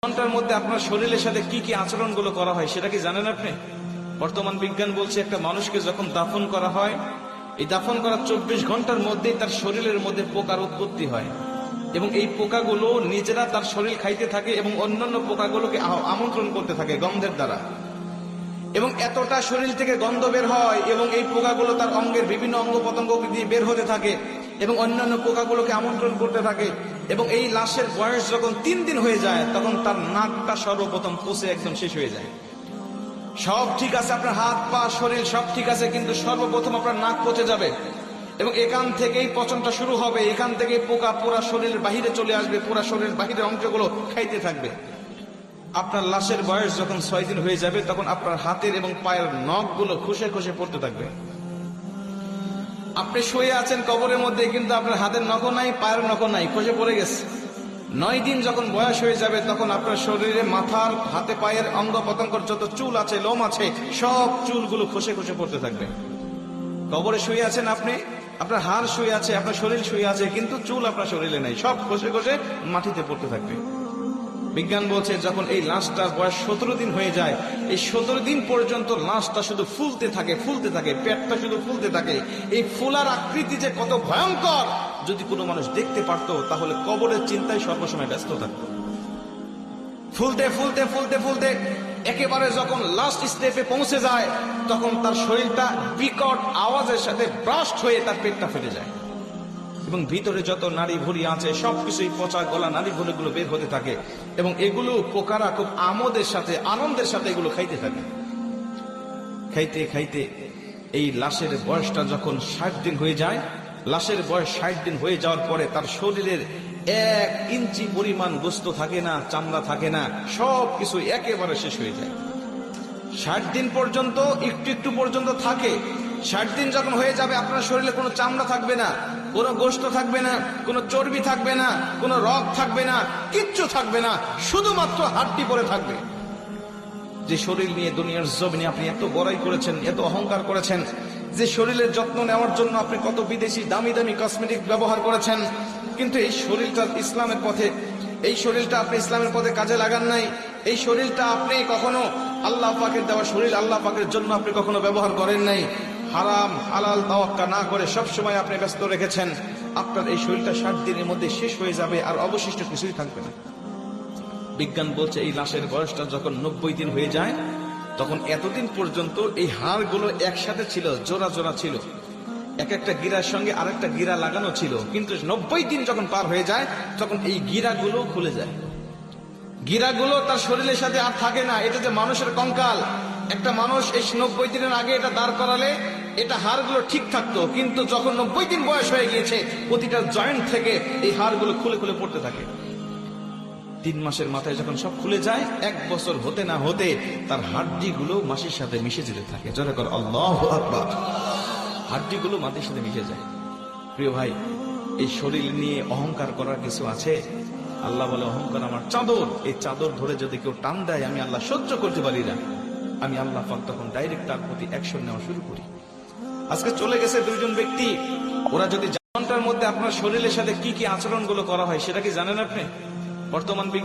ঘন্টার মধ্যে আপনার শরীরের সাথে কি কি আচরণগুলো করা হয় সেটা কি জানেন আপনি? বর্তমান বিজ্ঞান বলছে একটা মানুষকে যখন দাফন করা হয়, এই দাফন করার 24 ঘন্টার মধ্যেই তার শরীরের মধ্যে পোকার উৎপত্তি হয় এবং এই পোকাগুলো নিজেরা তার শরীর খাইতে থাকে এবং অন্যান্য পোকাগুলোকে আমন্ত্রণ করতে থাকে গন্ধের দ্বারা, এবং এতটা শরীর থেকে গন্ধ বের হয় এবং এই পোকাগুলো তার অঙ্গের বিভিন্ন অঙ্গ প্রত্যঙ্গ দিয়ে বের হতে থাকে এবং অন্যান্য পোকাগুলোকে আমন্ত্রণ করতে থাকে। এবং এই লাশের বয়স যখন 3 দিন হয়ে যায় তখন তার নাকটা সর্বপ্রথম পচে একদম শেষ হয়ে যায়। সব ঠিক আছে, আপনার হাত পা শরীর সব ঠিক আছে, কিন্তু সর্বপ্রথম আপনার নাক পচে যাবে এবং এখান থেকেই পচনটা শুরু হবে। এখান থেকেই পোকা পুরা শরীরের বাহিরে চলে আসবে, পুরা শরীরের বাহিরের অংশগুলো খাইতে থাকবে। আপনার লাশের বয়স যখন 6 দিন হয়ে যাবে তখন আপনার হাতের এবং পায়ের নখগুলো খসে খসে পড়তে থাকবে। আপনি শুয়ে আছেন কবরের মধ্যে, কিন্তু আপনার হাতের নখও নাই, পায়ের নখও নাই, খসে পড়ে গেছে। 9 দিন যখন বয়স হয়ে যাবে তখন আপনার শরীরে মাথার হাতে পায়ের অঙ্গ প্রত্যঙ্গের যত চুল আছে, লোম আছে, সব চুলগুলো খসে খসে পড়তে থাকবে। কবরে শুয়ে আছেন আপনি, আপনার হাড় শুয়ে আছে, আপনার শরীর শুয়ে আছে, কিন্তু চুল আপনার শরীরে নাই, সব খসে খসে মাটিতে পড়তে থাকবে। বিজ্ঞান বলছে যখন এই লাশটার বয়স 17 দিন হয়ে যায়, এই 17 দিন পর্যন্ত লাশটা শুধু ফুলতে থাকে, ফুলতে থাকে, পেটটা শুধু ফুলতে থাকে। এই ফুলার আকৃতি যে কত ভয়ঙ্কর, যদি কোনো মানুষ দেখতে পারতো তাহলে কবরের চিন্তায় সর্বসময় ব্যস্ত থাকতো। ফুলতে ফুলতে ফুলতে ফুলতে একেবারে যখন লাস্ট স্টেপে পৌঁছে যায় তখন তার শরীরটা বিকট আওয়াজের সাথে ব্রাস্ট হয়ে তার পেটটা ফেটে যায় এবং ভিতরে যত নাড়ি ভুড়ি আছে সবকিছুই পচা গলা নাড়ি ভুড়িগুলো বের হতে থাকে এবং এগুলো পোকারা খুব আমোদের সাথে, আনন্দের সাথে এগুলো খাইতে থাকে। খাইতে খাইতে এই লাশের বয়সটা যখন 60 দিন হয়ে যায়, লাশের বয়স 60 দিন হয়ে যাওয়ার পরে তার শরীরের 1 ইঞ্চি পরিমাণ গোস্ত থাকে না, চামড়া থাকে না, সবকিছু একেবারে শেষ হয়ে যায়। 60 দিন পর্যন্ত একটু একটু পর্যন্ত থাকে। 60 দিন যখন হয়ে যাবে আপনার শরীরে কোনো চামড়া থাকবে না, কোনো গোস্ত থাকবে না, কোনো চর্বি থাকবে না, কোনো রগ থাকবে না, কিচ্ছু থাকবে না, শুধুমাত্র হাড্ডি পড়ে থাকবে। যে শরীর নিয়ে দুনিয়ার জমিনে আপনি এত বড়াই করেছেন, এত অহংকার করেছেন, যে শরীরের যত্ন নেওয়ার জন্য আপনি কত বিদেশি দামি দামি কসমেটিক ব্যবহার করেছেন, কিন্তু এই শরীরটা ইসলামের পথে, এই শরীরটা আপনি ইসলামের পথে কাজে লাগান নাই। এই শরীরটা আপনি কখনো আল্লাহ পাকের দেওয়া শরীর, আল্লাহ পাকের জন্য আপনি কখনো ব্যবহার করেন নাই। হারাম হালাল তাওয়াক্কা না করে সবসময় আপনি ব্যস্ত রেখেছেন। আপনার এই শরীরটা 60 দিনের মধ্যে শেষ হয়ে যাবে, আর অবশিষ্ট কিছুই থাকবে না। বিজ্ঞান বলছে এই লাশের বয়সটা যখন 90 দিন হয়ে যায় তখন এতদিন পর্যন্ত এই হাড়গুলো একসাথে ছিল, জোড়া জোড়া ছিল, এক একটা গিরার সঙ্গে আরেকটা গিরা লাগানো ছিল, কিন্তু 90 দিন যখন পার হয়ে যায় তখন এই গিরাগুলো খুলে যায়। গিরাগুলো তার শরীরের সাথে আর থাকে না। এটা যে মানুষের কঙ্কাল, একটা মানুষ এই 90 দিনের আগে এটা দাঁড় করালে এটা হাড়গুলো ঠিক থাকতো, কিন্তু যখন 90 দিন বয়স হয়ে গিয়েছে প্রতিটা জয়েন্ট থেকে এই হাড়গুলো খুলে খুলে পড়তে থাকে। 3 মাসের মাথায় যখন সব খুলে যায়, 1 বছর হতে না হতে তার হাড্ডিগুলো মাটির সাথে মিশে যেতে থাকে। জোরে করে আল্লাহু আকবার। হাড্ডিগুলো মাটির সাথে মিশে যায়। প্রিয় ভাই, এই শরীর নিয়ে অহংকার করার কিছু আছে? আল্লাহ বলে অহংকার আমার চাদর, এই চাদর ধরে যদি কেউ টান দেয় আমি আল্লাহ সহ্য করতে পারি না। আমি আল্লাহ পাক তখন ডাইরেক্ট তার প্রতি অ্যাকশন নেওয়া শুরু করি। আজকে চলে গেছে 2 জন ব্যক্তি, ওরা যদি ঘন্টার মধ্যে আপনার শরীরের সাথে কি কি আচরণগুলো করা হয় সেটা কি জানেন আপনি? বর্তমান